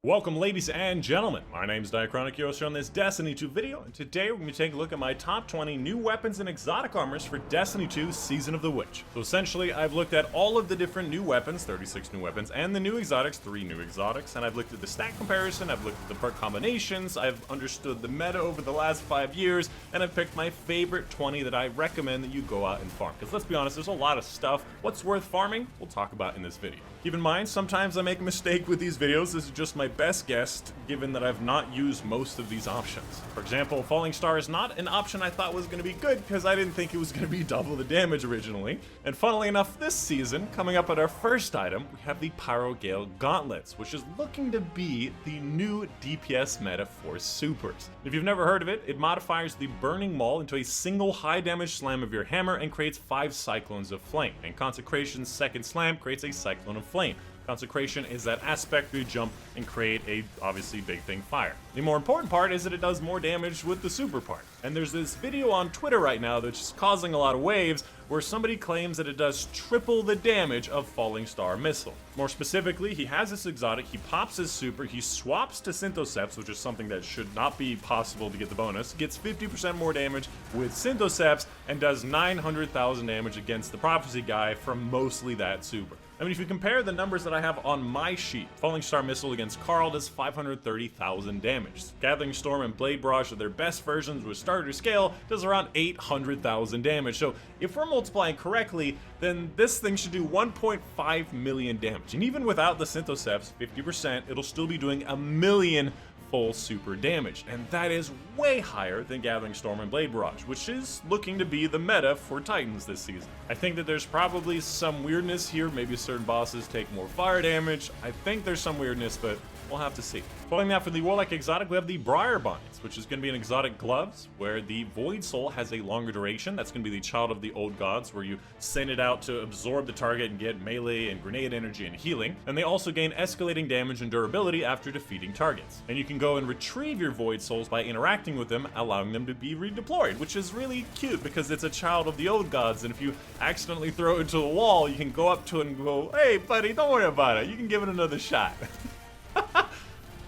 Welcome ladies and gentlemen, my name is Dychronic, you're on this Destiny 2 video, and today we're going to take a look at my top 20 new weapons and exotic armors for Destiny 2 Season of the Witch. So essentially, I've looked at all of the different new weapons, 36 new weapons, and the new exotics, 3 new exotics, and I've looked at the stat comparison, I've looked at the perk combinations, I've understood the meta over the last 5 years, and I've picked my favorite 20 that I recommend that you go out and farm. Because let's be honest, there's a lot of stuff. What's worth farming? We'll talk about in this video. Keep in mind, sometimes I make a mistake with these videos. This is just my best guess, given that I've not used most of these options. For example, Falling Star is not an option I thought was going to be good because I didn't think it was going to be double the damage originally. And funnily enough, this season, coming up at our first item, we have the Pyro Gale Gauntlets, which is looking to be the new DPS meta for supers. If you've never heard of it, it modifies the Burning Maul into a single high damage slam of your hammer and creates 5 Cyclones of Flame. And Consecration's second slam creates a Cyclone of Flame. Consecration is that aspect where you jump and create a, obviously, big thing fire. The more important part is that it does more damage with the super part. And there's this video on Twitter right now that's causing a lot of waves where somebody claims that it does triple the damage of Falling Star Missile. More specifically, he has this exotic, he pops his super, he swaps to Synthoceps, which is something that should not be possible to get the bonus, gets 50% more damage with Synthoceps, and does 900,000 damage against the Prophecy guy from mostly that super. I mean, if you compare the numbers that I have on my sheet, Falling Star Missile against Carl does 530,000 damage. Gathering Storm and Blade Barrage are their best versions with starter scale, does around 800,000 damage. So if we're multiplying correctly, then this thing should do 1.5 million damage. And even without the Synthoceps, 50%, it'll still be doing a million full super damage, and that is way higher than Gathering Storm and Blade Barrage, which is looking to be the meta for Titans this season. I think that there's probably some weirdness here, maybe certain bosses take more fire damage. I think there's some weirdness, but we'll have to see. Following that, for the Warlock exotic, we have the Briar Box, which is going to be an exotic gloves, where the Void Soul has a longer duration. That's going to be the Child of the Old Gods, where you send it out to absorb the target and get melee and grenade energy and healing. And they also gain escalating damage and durability after defeating targets. And you can go and retrieve your Void Souls by interacting with them, allowing them to be redeployed, which is really cute because it's a Child of the Old Gods, and if you accidentally throw it into a wall, you can go up to it and go, "Hey buddy, don't worry about it, you can give it another shot."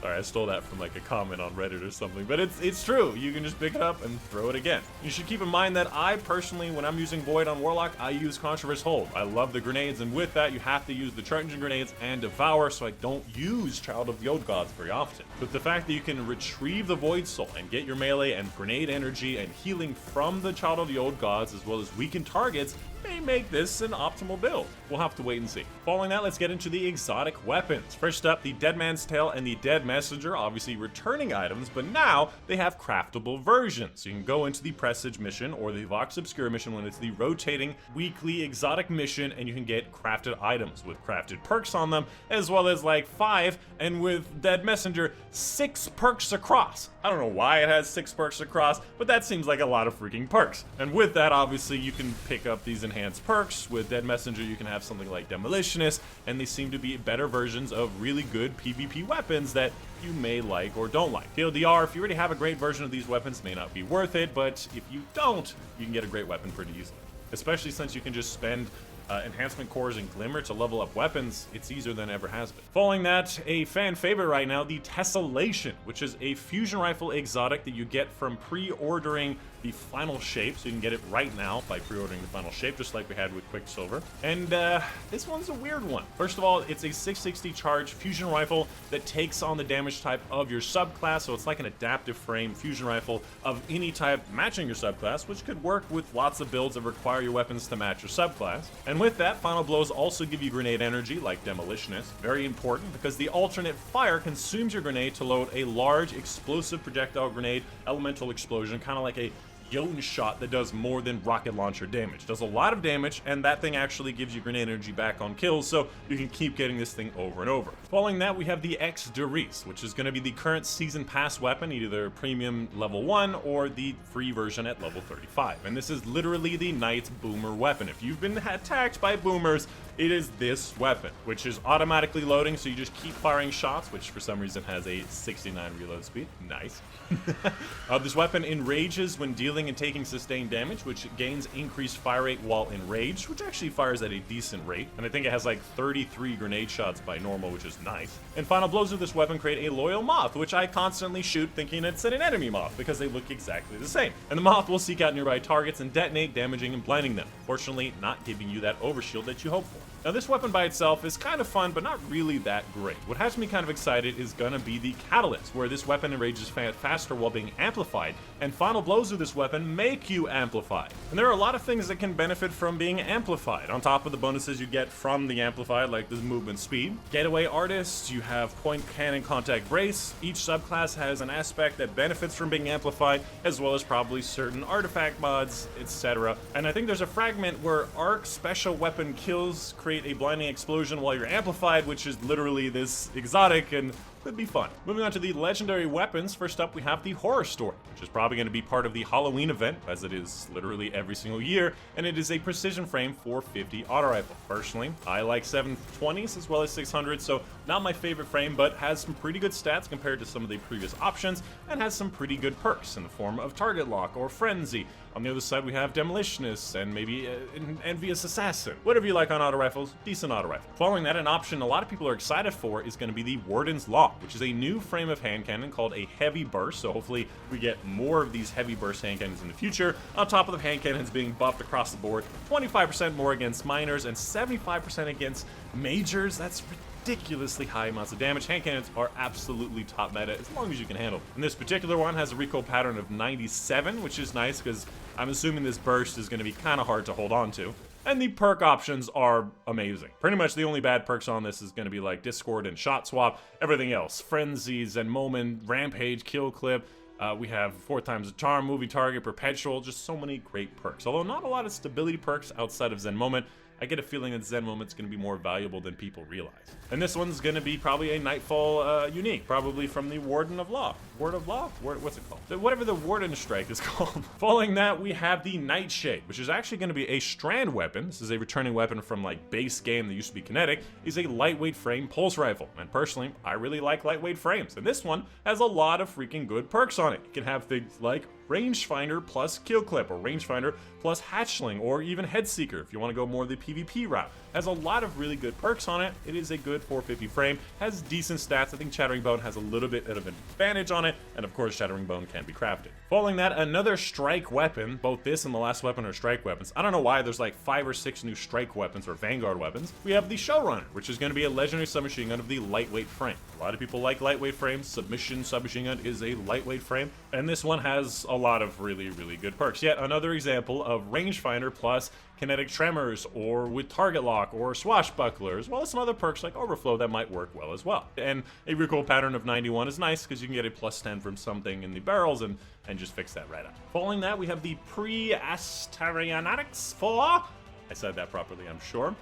Sorry, I stole that from like a comment on Reddit or something, but it's true. You can just pick it up and throw it again. You should keep in mind that I personally, when I'm using Void on Warlock, I use Controverse Hold. I love the grenades, and with that, you have to use the Charge Engine grenades and Devour, so I don't use Child of the Old Gods very often. But the fact that you can retrieve the Void Soul and get your melee and grenade energy and healing from the Child of the Old Gods, as well as weakened targets, may make this an optimal build. We'll have to wait and see. Following that, let's get into the exotic weapons. First up, the Dead Man's Tail and the Dead Messenger, obviously returning items, but now they have craftable versions. So you can go into the Presage mission or the Vox Obscura mission when it's the rotating weekly exotic mission, and you can get crafted items with crafted perks on them, as well as like 5, and with Dead Messenger, 6 perks across. I don't know why it has 6 perks across, but that seems like a lot of freaking perks. And with that, obviously, you can pick up these enhanced perks. With Dead Messenger, you can have something like Demolitionist, and they seem to be better versions of really good PvP weapons that you may like or don't like. TLDR, if you already have a great version of these weapons, may not be worth it, but if you don't, you can get a great weapon pretty easily. Especially since you can just spend enhancement cores and glimmer to level up weapons. It's easier than it ever has been. Following that, a fan favorite right now, the Tessellation, which is a fusion rifle exotic that you get from pre-ordering the final shape. So you can get it right now by pre-ordering the final shape, just like we had with Quicksilver. And this one's a weird one. First of all, it's a 660 charge fusion rifle that takes on the damage type of your subclass, so it's like an adaptive frame fusion rifle of any type matching your subclass, which could work with lots of builds that require your weapons to match your subclass. And with that, final blows also give you grenade energy like Demolitionist. Very important because the alternate fire consumes your grenade to load a large explosive projectile grenade elemental explosion, kind of like a Jotun shot that does more than rocket launcher damage. Does a lot of damage, and that thing actually gives you grenade energy back on kills, so you can keep getting this thing over and over. Following that, we have the X Derice, which is going to be the current season pass weapon, either premium level 1 or the free version at level 35. And this is literally the Knight's boomer weapon. If you've been attacked by boomers, it is this weapon, which is automatically loading, so you just keep firing shots, which for some reason has a 69 reload speed. Nice. This weapon enrages when dealing and taking sustained damage, which gains increased fire rate while enraged, which actually fires at a decent rate. And I think it has like 33 grenade shots by normal, which is nice. And final blows of this weapon create a loyal moth, which I constantly shoot thinking it's an enemy moth because they look exactly the same. And the moth will seek out nearby targets and detonate, damaging and blinding them. Fortunately, not giving you that overshield that you hope for. Now this weapon by itself is kind of fun, but not really that great. What has me kind of excited is gonna be the Catalyst, where this weapon enrages faster while being amplified, and final blows of this weapon make you amplified. And there are a lot of things that can benefit from being amplified, on top of the bonuses you get from the amplified, like the movement speed. Getaway Artist, you have point cannon contact brace. Each subclass has an aspect that benefits from being amplified, as well as probably certain artifact mods, etc. And I think there's a fragment where arc special weapon kills create a blinding explosion while you're amplified, which is literally this exotic and could be fun. Moving on to the legendary weapons, first up we have the Horror Story, which is probably going to be part of the Halloween event, as it is literally every single year, and it is a precision frame 450 auto rifle. Personally, I like 720s as well as 600s, so not my favorite frame, but has some pretty good stats compared to some of the previous options, and has some pretty good perks in the form of Target Lock or Frenzy. On the other side we have Demolitionist and maybe an Envious Assassin. Whatever you like on auto rifles, decent auto rifle. Following that, an option a lot of people are excited for is going to be the Wardens Lock, which is a new frame of hand cannon called a Heavy Burst, so hopefully we get more of these Heavy Burst hand cannons in the future, on top of the hand cannons being buffed across the board, 25% more against minors and 75% against majors. That's ridiculously high amounts of damage. Hand cannons are absolutely top meta as long as you can handle them. And this particular one has a recoil pattern of 97, which is nice because I'm assuming this burst is going to be kind of hard to hold on to. And the perk options are amazing. Pretty much the only bad perks on this is going to be like Discord and Shot Swap. Everything else, Frenzy, Zen Moment, Rampage, Kill Clip. We have 4 times the charm, moving target, perpetual, just so many great perks. Although not a lot of stability perks outside of Zen Moment. I get a feeling that Zen Moment's going to be more valuable than people realize. And this one's going to be probably a Nightfall unique, probably from the Warden of Law. Word of Law? What's it called? Whatever the Warden Strike is called. Following that, we have the Nightshade, which is actually going to be a strand weapon. This is a returning weapon from like base game that used to be kinetic. Is a lightweight frame pulse rifle. And personally, I really like lightweight frames. And this one has a lot of freaking good perks on it. You can have things like Rangefinder plus Kill Clip, or Rangefinder plus Hatchling, or even Headseeker if you want to go more the PvP route. Has a lot of really good perks on it. It is a good 450 frame, has decent stats. I think Shattering Bone has a little bit of an advantage on it, and of course Shattering Bone can be crafted. Following that, another strike weapon. Both this and the last weapon are strike weapons. I don't know why there's like 5 or 6 new strike weapons or vanguard weapons. We have the Shellrunner, which is going to be a legendary submachine gun of the lightweight frame. A lot of people like lightweight frames. Submachine gun is a lightweight frame, and this one has a lot of really good perks. Yet another example of Rangefinder plus Kinetic Tremors, or with Target Lock, or Swashbuckler, as well as some other perks like Overflow that might work well as well. And a recoil pattern of 91 is nice because you can get a +10 from something in the barrels and just fix that right up. Following that, we have the Pre-Asterianatics 4. I said that properly, I'm sure.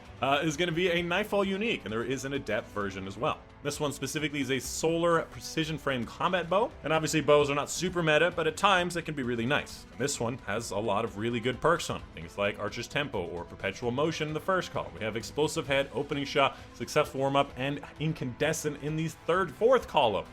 Is going to be a Nightfall unique, and there is an Adept version as well. This one specifically is a solar precision frame combat bow, and obviously bows are not super meta, but at times it can be really nice. And this one has a lot of really good perks on it, things like Archer's Tempo or Perpetual Motion in the first column. We have Explosive Head, Opening Shot, Successful Warm-Up, and Incandescent in the fourth column.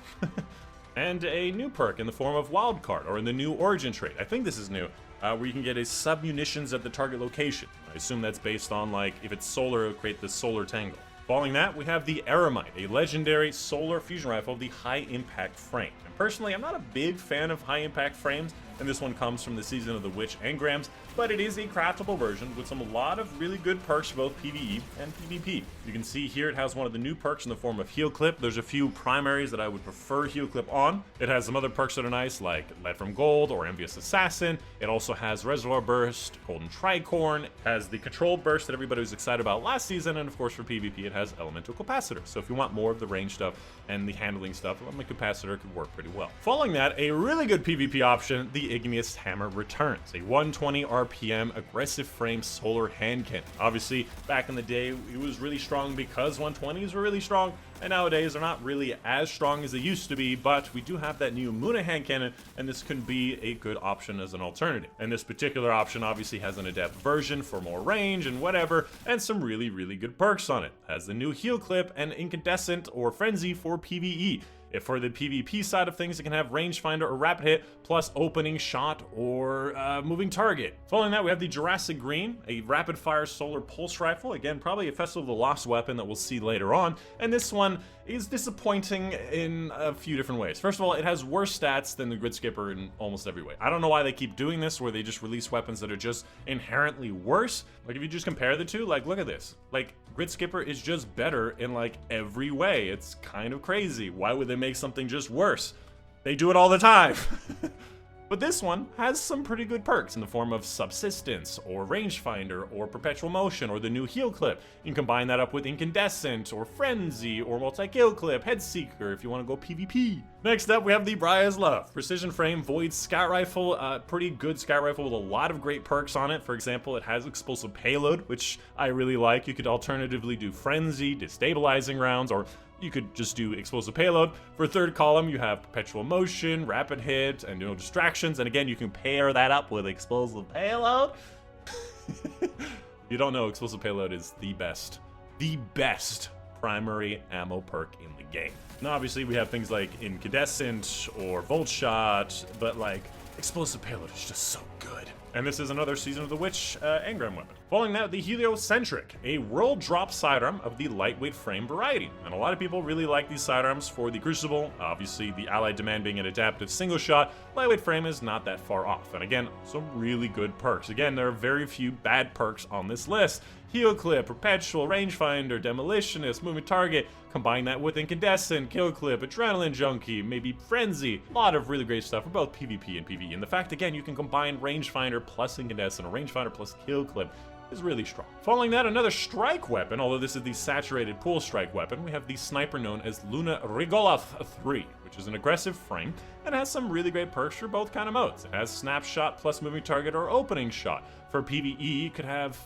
And a new perk in the form of Wildcard, or in the new Origin trait. I think this is new. Where you can get a sub-munitions at the target location. I assume that's based on, like, if it's solar, it'll create the solar tangle. Following that, we have the Aeromite, a legendary solar fusion rifle of the high-impact frame. And personally, I'm not a big fan of high-impact frames, and this one comes from the Season of the Witch engrams, but it is a craftable version with a lot of really good perks for both PvE and PvP. You can see here it has one of the new perks in the form of Heal Clip. There's a few primaries that I would prefer Heal Clip on. It has some other perks that are nice, like Lead from Gold or Envious Assassin. It also has Reservoir Burst, Golden Tricorn, has the Control Burst that everybody was excited about last season, and of course for PvP it has Elemental Capacitor. So if you want more of the range stuff and the handling stuff, the Capacitor could work pretty well. Following that, a really good PvP option, the Igneous Hammer returns. A 120 RPM aggressive frame solar hand cannon. Obviously, back in the day, it was really strong because 120s were really strong. and nowadays are not really as strong as they used to be, but we do have that new Muna hand cannon, and this can be a good option as an alternative. And this particular option obviously has an adept version for more range and whatever, and some really good perks on it. It has the new heal clip and incandescent or frenzy for PvE. If for the PvP side of things, it can have rangefinder or rapid hit, plus opening shot or moving target. Following that, we have the Jurassic Green, a rapid fire solar pulse rifle. Again, probably a Festival of the Lost weapon that we'll see later on. And this one is disappointing in a few different ways. First of all, it has worse stats than the Grid Skipper in almost every way. I don't know why they keep doing this, where they just release weapons that are just inherently worse. Like, if you just compare the two, like, look at this. Like, Grid Skipper is just better in, like, every way. It's kind of crazy. Why would they make something just worse? They do it all the time. But this one has some pretty good perks in the form of subsistence, or rangefinder, or perpetual motion, or the new heal clip. You can combine that up with incandescent, or frenzy, or multi-kill clip, head seeker if you want to go PvP. Next up, we have the Briar Box, precision frame void scout rifle. Pretty good scout rifle with a lot of great perks on it. For example, it has explosive payload, which I really like. You could alternatively do frenzy, destabilizing rounds, or you could just do explosive payload. For third column, you have perpetual motion, rapid hit, and no distractions. And again, you can pair that up with explosive payload. You don't know, explosive payload is the best primary ammo perk in the game. Now, obviously, we have things like incandescent or volt shot, but like explosive payload is just so good. And this is another Season of the Witch engram weapon. Following that, the Heliocentric, a world drop sidearm of the lightweight frame variety. And a lot of people really like these sidearms for the Crucible. Obviously, the allied demand being an adaptive single shot, lightweight frame is not that far off. And again, some really good perks. Again, there are very few bad perks on this list. Heal clip, perpetual, rangefinder, demolitionist, moving target. Combine that with incandescent, kill clip, adrenaline junkie, maybe frenzy. A lot of really great stuff for both PvP and PvE. And the fact, again, you can combine rangefinder plus incandescent, or rangefinder plus kill clip, is really strong. Following that, another strike weapon, although this is the saturated pool strike weapon. We have the sniper known as Luna Rigoloth 3, which is an aggressive frame and has some really great perks for both kind of modes. It has snapshot plus moving target or opening shot. For PvE, you could have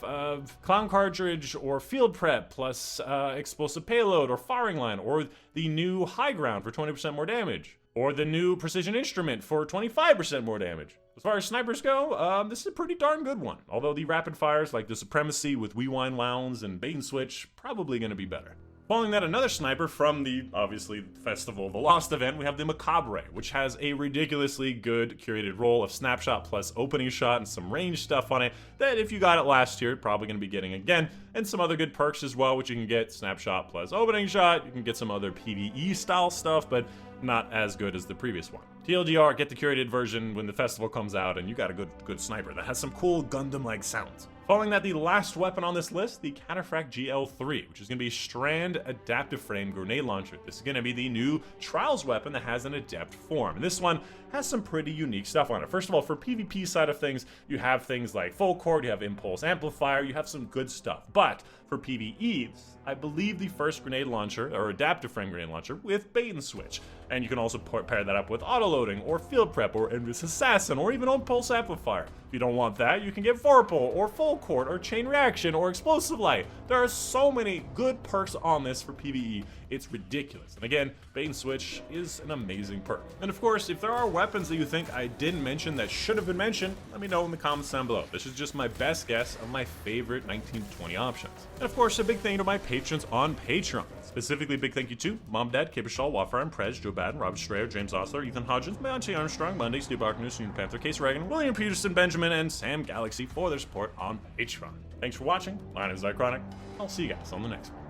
clown cartridge or field prep plus explosive payload or firing line, or the new high ground for 20% more damage, or the new precision instrument for 25% more damage. As far as snipers go, this is a pretty darn good one. Although the rapid fires like the Supremacy with Rewind Wounds and Bait and Switch, probably going to be better. Following that, another sniper from the, obviously, Festival of the Lost event, we have the Macabre, which has a ridiculously good curated roll of snapshot plus opening shot and some range stuff on it that if you got it last year, probably going to be getting again, and some other good perks as well, which you can get snapshot plus opening shot. You can get some other PvE style stuff, but not as good as the previous one. TLDR, get the curated version when the festival comes out, and you got a good sniper that has some cool Gundam-like sounds. Following that, the last weapon on this list, the Cataphrag GL3, which is going to be a Strand Adaptive Frame Grenade Launcher. This is going to be the new Trials weapon that has an adept form. And this one has some pretty unique stuff on it. First of all, for PvP side of things, you have things like Full Court, you have Impulse Amplifier, you have some good stuff. But for PvE, I believe the first grenade launcher, or adaptive frame grenade launcher, with Bait and Switch. And you can also pair that up with auto-loading, or field prep, or endless assassin, or even impulse amplifier. If you don't want that, you can get Vorpal, or full court, or chain reaction, or explosive light. There are so many good perks on this for PvE, it's ridiculous. And again, Bait and Switch is an amazing perk. And of course, if there are weapons that you think I didn't mention that should have been mentioned, let me know in the comments down below. This is just my best guess of my favorite 19 to 20 options. And of course, a big thank you to my patrons on Patreon. Specifically, big thank you to Mom, Dad, Kibishal, Wafar, Prez, Joe Baden, Robert Strayer, James Osler, Ethan Hodgins, Monty Armstrong, Monday, Steve Barknews, Union Panther, Case Reagan, William Peterson, Benjamin, and Sam Galaxy for their support on Patreon. Thanks for watching. My name is Dychronic. I'll see you guys on the next one.